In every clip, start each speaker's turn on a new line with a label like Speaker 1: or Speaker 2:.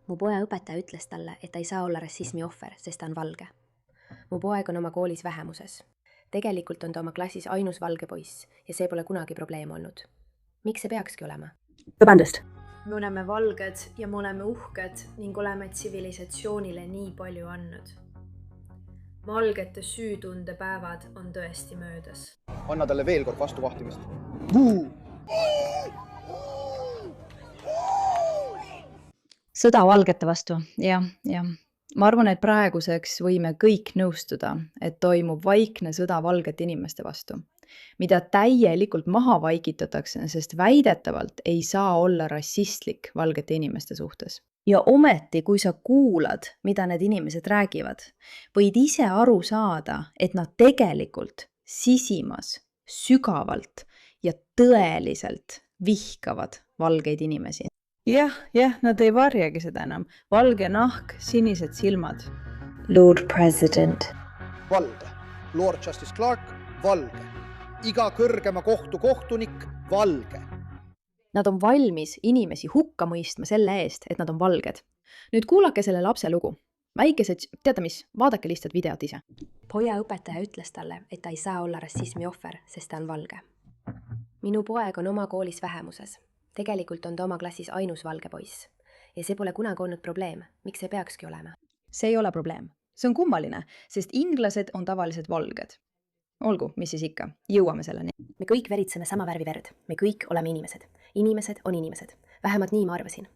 Speaker 1: Mu poja õpetaja ütles talle, et ta ei saa olla rassismi ohver, sest ta on valge. Mu poeg on oma koolis vähemuses. Tegelikult on ta oma klassis ainus valge poiss ja see pole kunagi probleem olnud. Miks see peakski olema?
Speaker 2: Vabandust.
Speaker 3: Me oleme valged ja me oleme uhked ning oleme tsivilisatsioonile nii palju andnud. Valgete süütundepäevad on tõesti möödas.
Speaker 4: Anna talle veel kord vastu vahtimist.
Speaker 5: Sõda valgete vastu, jah. Ma arvan, et praeguseks võime kõik nõustuda, et toimub vaikne sõda valgete inimeste vastu, mida täielikult maha vaikitatakse, sest väidetavalt ei saa olla rassistlik valgete inimeste suhtes. Ja ometi, kui sa kuulad, mida need inimesed räägivad, võid ise aru saada, et nad tegelikult sisimas, sügavalt ja tõeliselt vihkavad valgeid inimesi. Jah, nad ei varjagi seda enam. Valge nahk, sinised silmad.
Speaker 6: Lord President.
Speaker 4: Valge. Lord Justice Clark, valge. Iga kõrgema kohtu kohtunik, valge.
Speaker 5: Nad on valmis inimesi hukka mõistma selle eest, et nad on valged. Nüüd kuulake selle lapse lugu. Väikesed, teate mis, vaadake lihtsalt videot ise.
Speaker 1: Poja õpetaja ütles talle, et ta ei saa olla rassismi ohver, sest ta on valge. Minu poeg on oma koolis vähemuses. Tegelikult on ta oma klassis ainus valge poiss. Ja see pole kunagi olnud probleem. Miks see peakski olema?
Speaker 5: See ei ole probleem. See on kummaline, sest inglased on tavaliselt valged. Olgu, mis siis ikka. Jõuame selleni.
Speaker 1: Me kõik veritseme sama värvi verd. Me kõik oleme inimesed. Inimesed on inimesed. Vähemalt nii ma arvasin.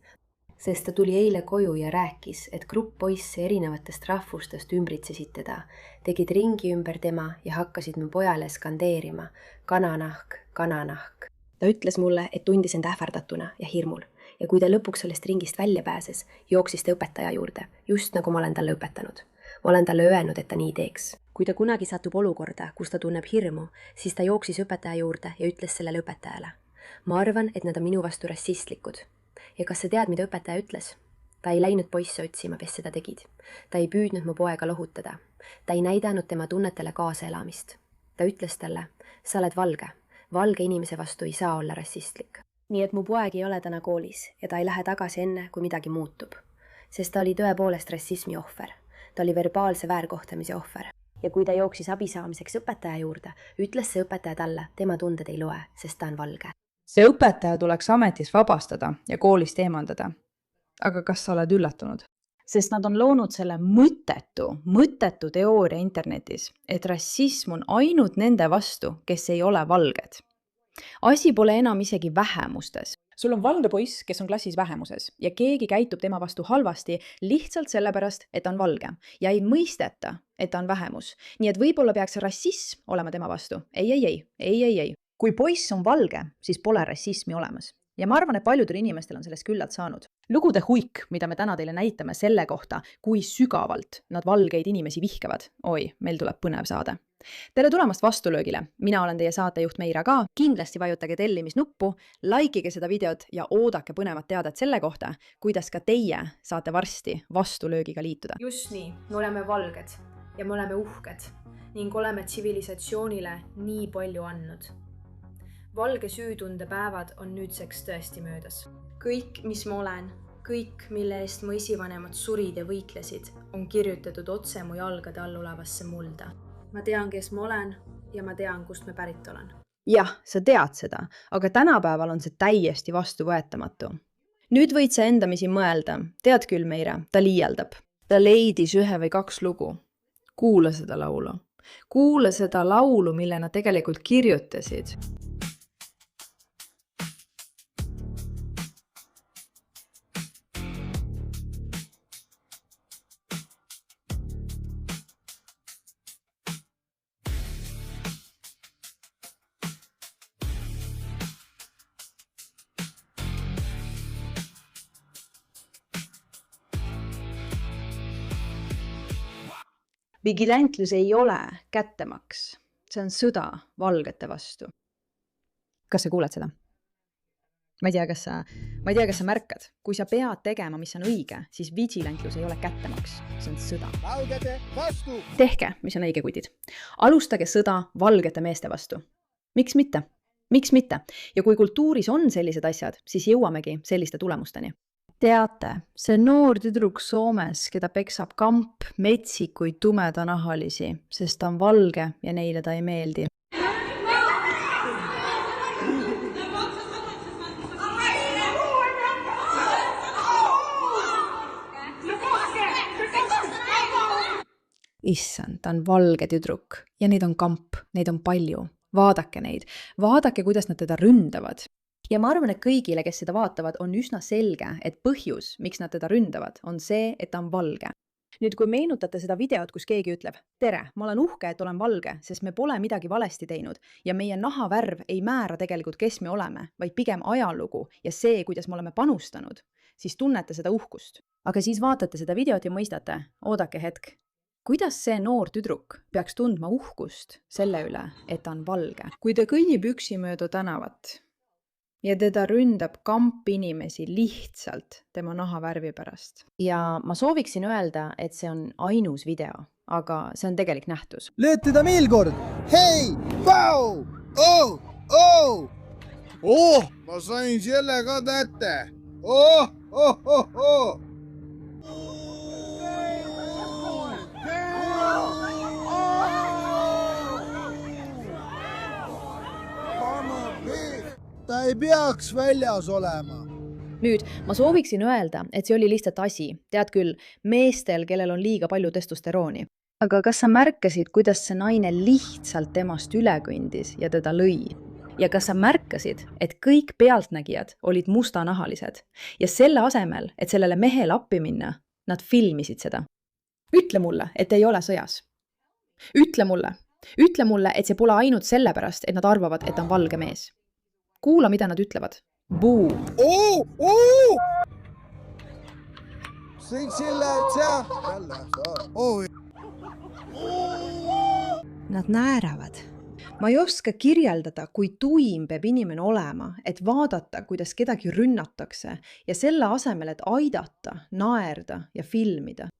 Speaker 1: Sest ta tuli eile koju ja rääkis, et grupp poisse erinevatest rahvustest ümbritsesid teda, tegid ringi ümber tema ja hakkasid mu pojale skandeerima kananahk, kananahk. Ta ütles mulle, et tundis end ähvardatuna ja hirmul ja kui ta lõpuks sellest ringist välja pääses, jooksis ta õpetaja juurde, just nagu ma olen talle õpetanud. Ma olen talle öelnud, et ta nii teeks. Kui ta kunagi satub olukorda, kus ta tunneb hirmu, siis ta jooksis õpetaja juurde ja ütles sellele õpetajale. Ma arvan, et nad on minu vastu rassistlikud. Ja kas sa tead, mida õpetaja ütles? Ta ei läinud poisse otsima, kes seda tegid. Ta ei püüdnud mu poega lohutada. Ta ei näidanud tema tunnetele kaasaelamist. Ta ütles talle, sa oled valge. Valge inimese vastu ei saa olla rassistlik. Nii et mu poeg ei ole täna koolis ja ta ei lähe tagasi enne, kui midagi muutub. Sest ta oli tõepoolest rassismi ohver. Ta oli verbaalse väärkohtlemise ohver. Ja kui ta jooksis abi saamiseks õpetaja juurde, ütles see õpetaja talle, tema tunded ei loe, sest ta on valge.
Speaker 5: See õpetaja tuleks ametis vabastada ja koolist eemaldada. Aga kas sa oled üllatunud? Sest nad on loonud selle mõttetu teooria internetis, et rassism on ainult nende vastu, kes ei ole valged. Asi pole enam isegi vähemustes. Sul on valge poiss, kes on klassis vähemuses ja keegi käitub tema vastu halvasti lihtsalt sellepärast, et ta on valge ja ei mõisteta, et ta on vähemus. Nii et võib-olla peaks rassism olema tema vastu. Ei. Kui poiss on valge, siis pole rassismi olemas. Ja ma arvan, et paljudel inimestel on sellest küllalt saanud. Lugude huik, mida me täna teile näitame selle kohta, kui sügavalt nad valgeid inimesi vihkavad. Oi, meil tuleb põnev saade. Tere tulemast Vastulöögile. Mina olen teie saatejuht Meira ka. Kindlasti vajutage tellimisnuppu, laikige seda videot ja oodake põnevat teadet selle kohta, kuidas ka teie saate varsti Vastulöögiga liituda.
Speaker 3: Just nii, me oleme valged ja me oleme uhked ning oleme tsivilisatsioonile nii palju andnud. Valge süütundepäevad on nüüdseks tõesti möödas. Kõik, mis ma olen, kõik, mille eest mu esivanemad surid ja võitlesid, on kirjutatud otse mu jalgade all olevasse mulda. Ma tean, kes ma olen ja ma tean, kust me pärit olen.
Speaker 5: Jah, sa tead seda, aga tänapäeval on see täiesti vastuvõetamatu. Nüüd võid sa endamisi mõelda, tead küll, Meira, ta liialdab. Ta leidis 1 või 2 lugu. Kuula seda laulu. Kuula seda laulu, mille nad tegelikult kirjutasid. Vigilantlus ei ole kättemaks. See on sõda valgete vastu. Kas sa kuuled seda? Ma ei tea, kas sa märkad. Kui sa pead tegema, mis on õige, siis vigilantlus ei ole kättemaks. See on sõda.
Speaker 4: Valgete vastu!
Speaker 5: Tehke, mis on õige kutid. Alustage sõda valgete meeste vastu. Miks mitte? Ja kui kultuuris on sellised asjad, siis jõuamegi selliste tulemusteni. teate, see noor tüdruk Soomes, keda peksab kamp metsikuid tumedanahalisi, sest ta on valge ja neile ta ei meeldi. Issand, ta on valge tüdruk ja neid on kamp, neid on palju. Vaadake neid, vaadake, kuidas nad teda ründavad. Ja ma arvan, et kõigile, kes seda vaatavad, on üsna selge, et põhjus, miks nad teda ründavad, on see, et ta on valge. Nüüd, kui meenutate seda videot, kus keegi ütleb, tere, ma olen uhke, et olen valge, sest me pole midagi valesti teinud ja meie nahavärv ei määra tegelikult, kes me oleme, vaid pigem ajalugu ja see, kuidas me oleme panustanud, siis tunnete seda uhkust. Aga siis vaatate seda videot ja mõistate, oodake hetk. Kuidas see noor tüdruk peaks tundma uhkust selle üle, et ta on valge? Kui ta kõnnib üksi mööda tänavat ja teda ründab kamp inimesi lihtsalt tema nahavärvi pärast. Ja ma sooviksin öelda, et see on ainus video, aga see on tegelik nähtus.
Speaker 4: Lööd teda veel kord. Hei! Vau! Oh! Oh! Oh! Ma sain selle ka tätte. Oh! Oh! Oh! Oh! Ta ei peaks väljas olema.
Speaker 5: Nüüd, ma sooviksin öelda, et see oli lihtsalt asi. Tead küll, meestel, kellel on liiga palju testosterooni. Aga kas sa märkasid, kuidas see naine lihtsalt temast üle kõndis ja teda lõi? Ja kas sa märkasid, et kõik pealtnägijad olid mustanahalised? Ja selle asemel, et sellele mehele appi minna, nad filmisid seda. Ütle mulle, et ei ole sõjas. Ütle mulle, et see pole ainult sellepärast, et nad arvavad, et on valge mees. Kuula, mida nad ütlevad. Buu.
Speaker 4: Oh! Oh! Sõin selle, et see... Oh!
Speaker 5: Nad naeravad. Ma ei oska kirjeldada, kui tuim peab inimene olema, et vaadata, kuidas kedagi rünnatakse ja selle asemel, et aidata, naerda ja filmida.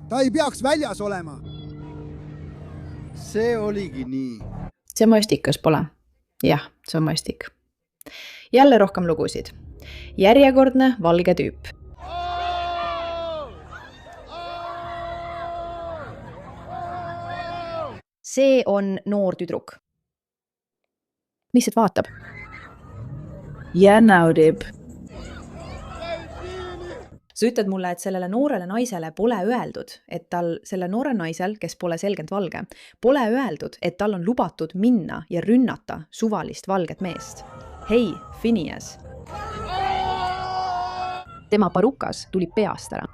Speaker 4: Ta ei peaks väljas olema. See oligi nii.
Speaker 5: See mõistik, kas pole? Jah, see on mõistik. Jälle rohkem lugusid. Järjekordne valge tüüp. See on noor tüdruk. Lihtsalt vaatab. Ja naudib. Sa ütled mulle, et sellele noorele naisele pole öeldud, et tal, selle noore naisel, kes pole selgelt valge, pole öeldud, et tal on lubatud minna ja rünnata suvalist valget meest. Hei, Phineas. Tema parukas tuli peast ära.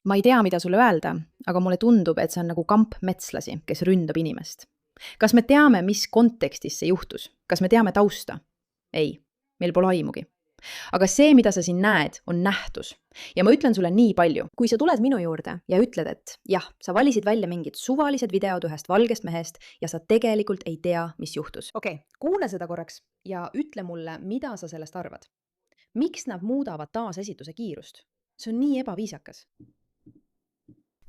Speaker 5: Ma ei tea, mida sulle öelda, aga mulle tundub, et see on nagu kamp metslasi, kes ründab inimest. Kas me teame, mis kontekstis see juhtus? Kas me teame tausta? Ei, meil pole aimugi. Aga see, mida sa siin näed, on nähtus. Ja ma ütlen sulle nii palju. Kui sa tuled minu juurde ja ütled, et jah, sa valisid välja mingid suvalised videod ühest valgest mehest ja sa tegelikult ei tea, mis juhtus. Okei, kuule seda korraks ja ütle mulle, mida sa sellest arvad. Miks nad muudavad taasesituse kiirust? See on nii ebaviisakas.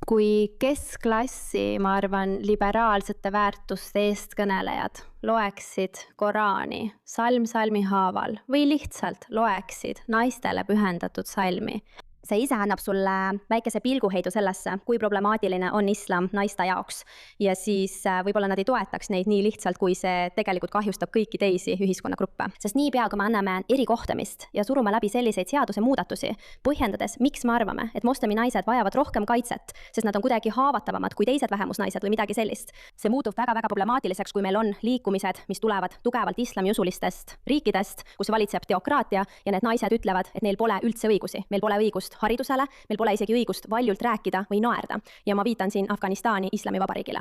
Speaker 2: Kui keskklassi, ma arvan, liberaalsete väärtuste eestkõnelejad loeksid Koraani salm salmi haaval või lihtsalt loeksid naistele pühendatud salmi.
Speaker 7: See ise annab sulle väikese pilguheidu sellesse, kui problemaatiline on islam naiste jaoks. Ja siis võib-olla nad ei toetaks neid nii lihtsalt, kui see tegelikult kahjustab kõiki teisi ühiskonnagruppe. Sest niipea, kui me anname erikohtlemist ja surume läbi selliseid seaduse muudatusi, põhjendades, miks me arvame, et moslemi naised vajavad rohkem kaitset, sest nad on kuidagi haavatavamad kui teised vähemusnaised või midagi sellist. See muutub väga-väga problemaatiliseks, kui meil on liikumised, mis tulevad tugevalt islamiusulistest riikidest, kus valitseb teokraatia ja need naised ütlevad, et neil pole üldse õigusi, meil pole õigust haridusele, meil pole isegi õigust valjult rääkida või naerda. Ja ma viitan siin Afganistani islamivabariigile.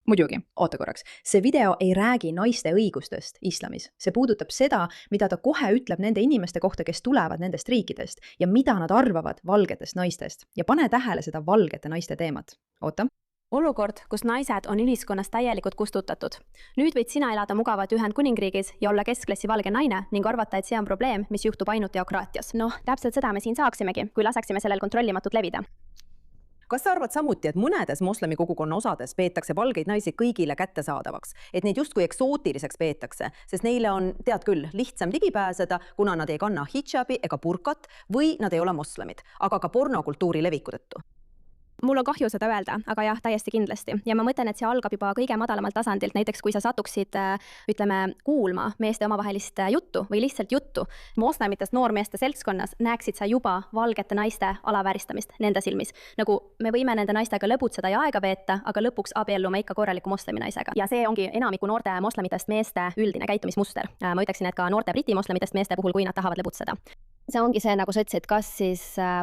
Speaker 5: Muidugi, oota korraks. See video ei räägi naiste õigustest islamis. See puudutab seda, mida ta kohe ütleb nende inimeste kohta, kes tulevad nendest riikidest ja mida nad arvavad valgetest naistest. Ja pane tähele seda valgete naiste teemat. Oota.
Speaker 2: olukord, kus naised on ühiskonnast täielikult kustutatud. Nüüd võid sina elada mugavalt Ühendkuningriigis ja olla keskklassi valge naine ning arvata, et see on probleem, mis juhtub ainult teokraatias. Noh, täpselt seda me siin saaksimegi, kui laseksime sellel kontrollimatult levida.
Speaker 8: Kas sa arvad samuti, et mõnedes moslemi kogukonna osades peetakse valgeid naisi kõigile kättesaadavaks, et neid justkui eksootiliseks peetakse, sest neile on, tead küll, lihtsam ligi pääseda, kuna nad ei kanna hidžabi ega burkat või nad ei ole moslemid, aga ka pornokultuuri leviku tõttu?
Speaker 7: Mul on kahju seda öelda, aga jah, täiesti kindlasti. Ja ma mõtlen, et see algab juba kõige madalamalt tasandilt, näiteks kui sa satuksid, kuulma meeste omavahelist juttu või lihtsalt juttu. Moslemitest noormeeste seltskonnas näeksid sa juba valgete naiste alavääristamist nende silmis. Nagu me võime nende naistega lõbutseda ja aega veeta, aga lõpuks abiellume ikka korraliku moslemi naisega. Ja see ongi enamiku noorte moslemitest meeste üldine käitumismuster. Ma ütleksin, et ka noorte briti moslemitest meeste puhul, kui nad tahavad lõbutseda. See ongi see, nagu sa ütlesid, kas siis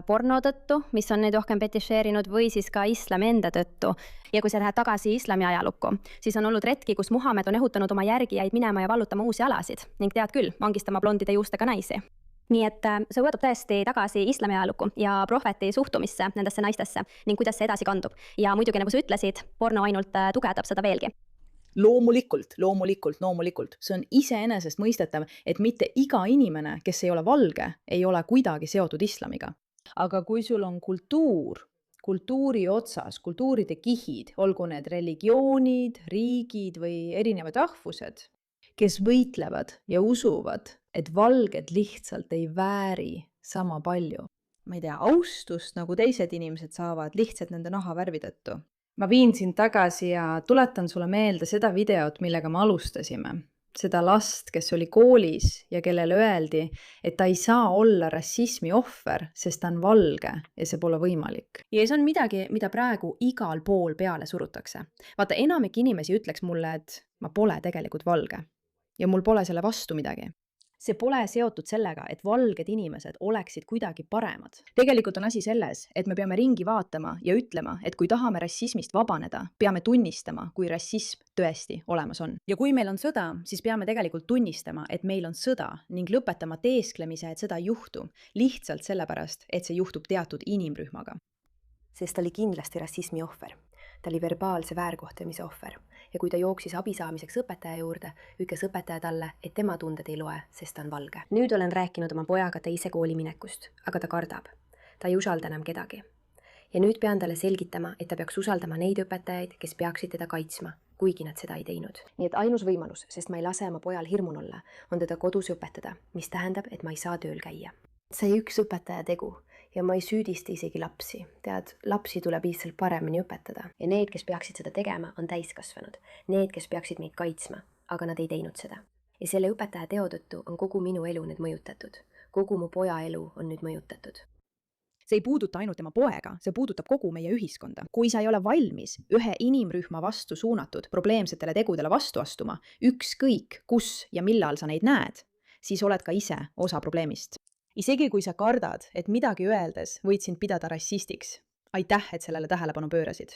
Speaker 7: porno tõttu, mis on neid rohkem fetišeerinud, või siis ka islami enda tõttu. Ja kui sa lähed tagasi islami ajalukku, siis on olnud retki, kus Muhamed on ehutanud oma järgijaid minema ja vallutama uusi alasid ning tead küll, vangistama blondide juustega naisi. Nii et see võtab tõesti tagasi islami ajalukku ja prohveti suhtumisse nendesse naistesse ning kuidas see edasi kandub. Ja muidugi, nagu sa ütlesid, porno ainult tugevdab seda veelgi.
Speaker 5: Loomulikult. See on iseenesest mõistetav, et mitte iga inimene, kes ei ole valge, ei ole kuidagi seotud islamiga. Aga kui sul on kultuuri otsas, kultuuride kihid, olgu need religioonid, riigid või erinevad rahvused, kes võitlevad ja usuvad, et valged lihtsalt ei vääri sama palju, ma ei tea, austust, nagu teised inimesed saavad lihtsalt nende nahavärvi tõttu. Ma viin sind tagasi ja tuletan sulle meelde seda videot, millega me alustasime. Seda last, kes oli koolis ja kellele öeldi, et ta ei saa olla rassismi ohver, sest ta on valge ja see pole võimalik. Ja see on midagi, mida praegu igal pool peale surutakse. Vaata, enamik inimesi ütleks mulle, et ma pole tegelikult valge ja mul pole selle vastu midagi. See pole seotud sellega, et valged inimesed oleksid kuidagi paremad. Tegelikult on asi selles, et me peame ringi vaatama ja ütlema, et kui tahame rassismist vabaneda, peame tunnistama, kui rassism tõesti olemas on. Ja kui meil on sõda, siis peame tegelikult tunnistama, et meil on sõda ning lõpetama teesklemise, et seda ei juhtu, lihtsalt sellepärast, et see juhtub teatud inimrühmaga.
Speaker 1: Sest ta oli kindlasti rassismi ohver. Ta oli verbaalse väärkohtlemise ohver ja kui ta jooksis abi saamiseks õpetaja juurde, ütles õpetaja talle, et tema tunded ei loe, sest ta on valge. Nüüd olen rääkinud oma pojaga teise kooli minekust, aga ta kardab. Ta ei usalda enam kedagi. Ja nüüd pean talle selgitama, et ta peaks usaldama neid õpetajaid, kes peaksid teda kaitsma, kuigi nad seda ei teinud. Nii et ainus võimalus, sest ma ei lase oma pojal hirmun olla, on teda kodus õpetada, mis tähendab, et ma ei saa tööl käia. See üks õpetaja tegu. Ja ma ei süüdista isegi lapsi. Tead, lapsi tuleb lihtsalt paremini õpetada. Ja need, kes peaksid seda tegema, on täiskasvanud. Need, kes peaksid meid kaitsma, aga nad ei teinud seda. Ja selle õpetaja teo tõttu on kogu minu elu nüüd mõjutatud. Kogu mu poja elu on nüüd mõjutatud.
Speaker 5: See ei puuduta ainult tema poega, see puudutab kogu meie ühiskonda. Kui sa ei ole valmis ühe inimrühma vastu suunatud probleemsetele tegudele vastu astuma, ükskõik kus ja millal sa neid näed, siis oled ka ise osa probleemist. Isegi kui sa kardad, et midagi öeldes võid sind pidada rassistiks. Aitäh, et sellele tähelepanu pöörasid.